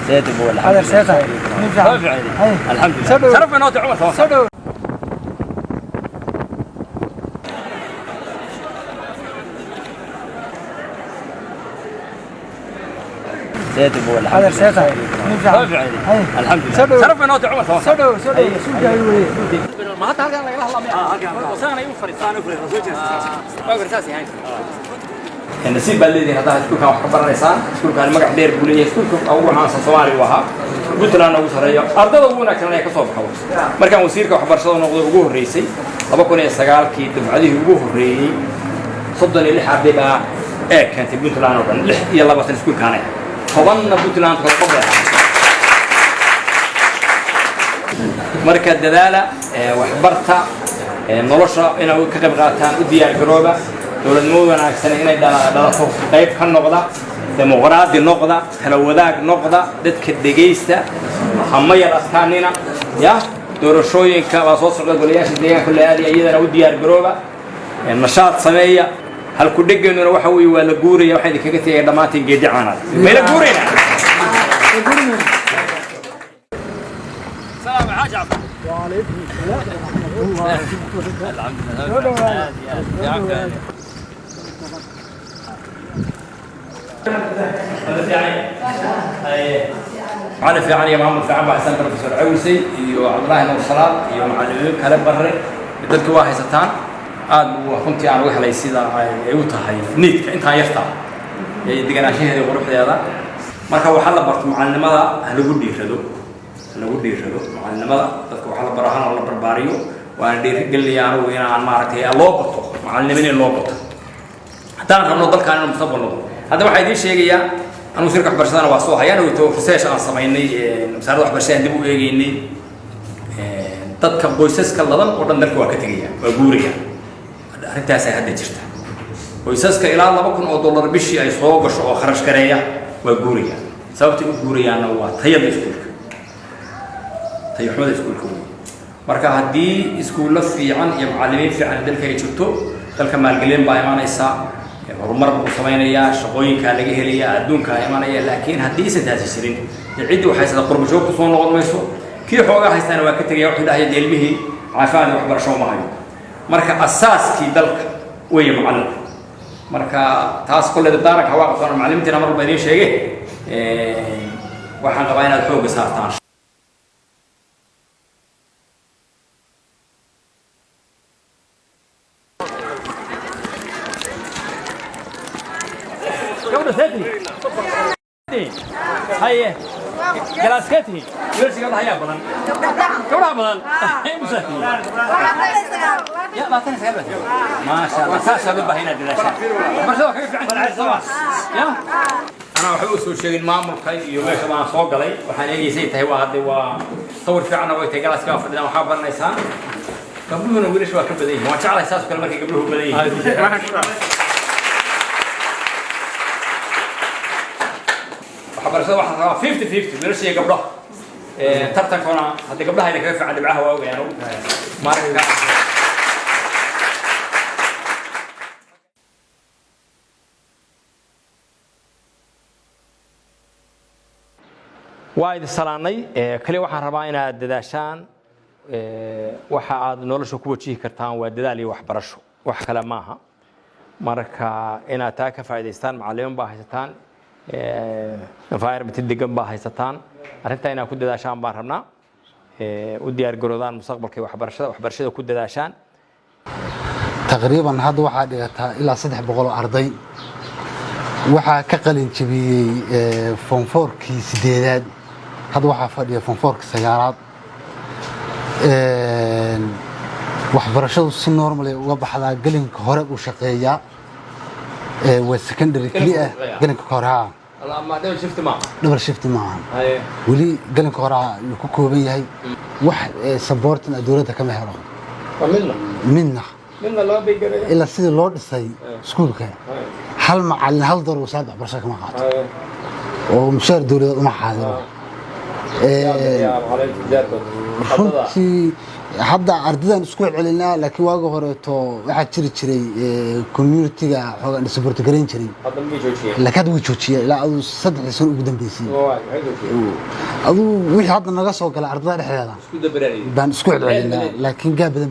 سيد ابو هذا سيد الحمد لله شرف نوت عمر سدو سيد ابو هذا سيد الحمد لله شرف نوت عمر سدو ما هذا قال الله وسانا يوفر ثاني فري ما فرساسي هاي النسيب الذي هذا سكول كان خبر رئيسان سكول كان مقع دير بوليه سكول أول عام صومالي وها قلت له أنا وسرية أرضه ونا كان يكسب حوس مركان وسير كخبر صدق نقضي وجوه الرئيسي أبغى كون يستقال كي تبعده وجوه الرئيسي صدق اللي حبيبها كانت قلت له أنا يلا بس سكول كان خبرنا قلت له أنا قبل مركز دلالة وحبرتها نرشة إنه كقب غاتان وديار جروبة dowladnimadu wanaagsan inay dhalato qayb ka noqda dimuqraadi noqda kala wadaag noqda dadka dhageysta ama yarastaanina ya doorashooyinka waa soo socda golayaasha deegaanka leeyahay iyadana u diyaar garooba nashaad sameeya hal ku dhageynuna waxa weey waa la guuraya waxa idin kaga tagay dhamaantiin geedi caanad meela guurayna salaam xaajab wa alaykum salaam على في علي محمد في عبد حسن بروفيسور عوسي وعبد الله نور صلاح ومعلمين كلام بري بدك واحد ستان وكنت أنا وحلا يصير يوتها هاي نيت أنت هيفتا دقنا شيء هذا غرف هذا ما كان وحلا برت معلم هذا هل ودي يخدو معلم هذا بدك وحلا براهن ولا برباريو وأنا دير قال لي أنا وين أنا ما أعرف الله بطو معلمين الله بطو حتى أنا كنا نضل كان المستقبل هذا واحد يشيء يا أنا وسيرك حبرشنا واسوها يعني وتوفسيش أنا سمعيني مسار واحد برشان دبوا يجيني تذكر بويسس كلام ورن ذلك وقتية وجورية أنت سهل جرت بويسس كإلى الله بكون أو دولار بشي أي صوغ أو خرج كرية وجورية سبت جورية أنا وهي بيسكولك هي حمد يسكولك مركا هدي يسكول في عن يمعلمين في عن ذلك يشوتو ذلك مال قليل بايمان إسا horumar uu sameeynaya shaqooyinka laga helaya adduunka imanaya laakiin hadii sidaas jirin cid waxay sida qurbo joogto soo noqon mayso kii xoogaa haystaan waa ka tagay wax ilaahay deelbihi caafimaad wax barasho ma hayo marka asaaskii dalka way macallin marka taas kullu daarak hawa qofna macallimtina mar badan sheegay waxaan qabaa inaad xoog saartaan هاي كلاسكتي ورسي قال هيا بدن كودا بدن يا ما تنسى ما شاء الله ساسا بهنا دلاشا مرسو كيف عندك الصباح يا انا waxay soo sheegin maamulka iyo meesha baan soo galay waxaan eegaysay tahay waa hadii waa sawir fiican oo ay tahay galaaska fadhiyaan waxa barnaysan gabdhuhuna wiilashu waa ka badan yihiin waan jeclahay saas kale markay gabdhuhu badan yihiin برسوا واحد 50-50 برسي قبله ترتك هنا هذي قبلها اللي كيف عند بعها واو يعني ما رجع وايد السلامي كل واحد ربعنا دداشان واحد نولش كوتشي كرتان وددالي واحد برشوا واحد كلام معها مركا إن أتاك فايدستان معلم باحثان environment degan baa haysataan arinta inaa ku dadaashaan baan rabnaa u diyaar garoodaan mustaqbalka waxbarashada ku dadaashaan taqriiban hadda waxa dhigataa ilaa 300 arday waxa ka qalin jabiyay form 4kii 8aad hadda waxa fadhiya form 4kii 9aad waxbarashadu si normal ah uga baxdaa galinka hore u shaqeeya والسكندري كليه قلنا كورها الله ما دبل شفت معهم ولي قلنا كورها كوكوبيه هي واحد سبورت دولتها كما هرو منا لا بيقرا الا سيده لو دساي سكولكا هل معلم هل دور وساد برشا كما قاط ومشار دولة ما حاضر runtii hadda ardaydan isku celinaa laakiin waaga horeeto waxaa jiri jiray community-ga xoogan support gareyn jiray laakiin hadda wuu joojiyay ilaa aduu 3 sano ugu dambeysay aduu wixii hadda naga soo gala ardayda dhexdeeda baan isku celinaa laakiin gaab badan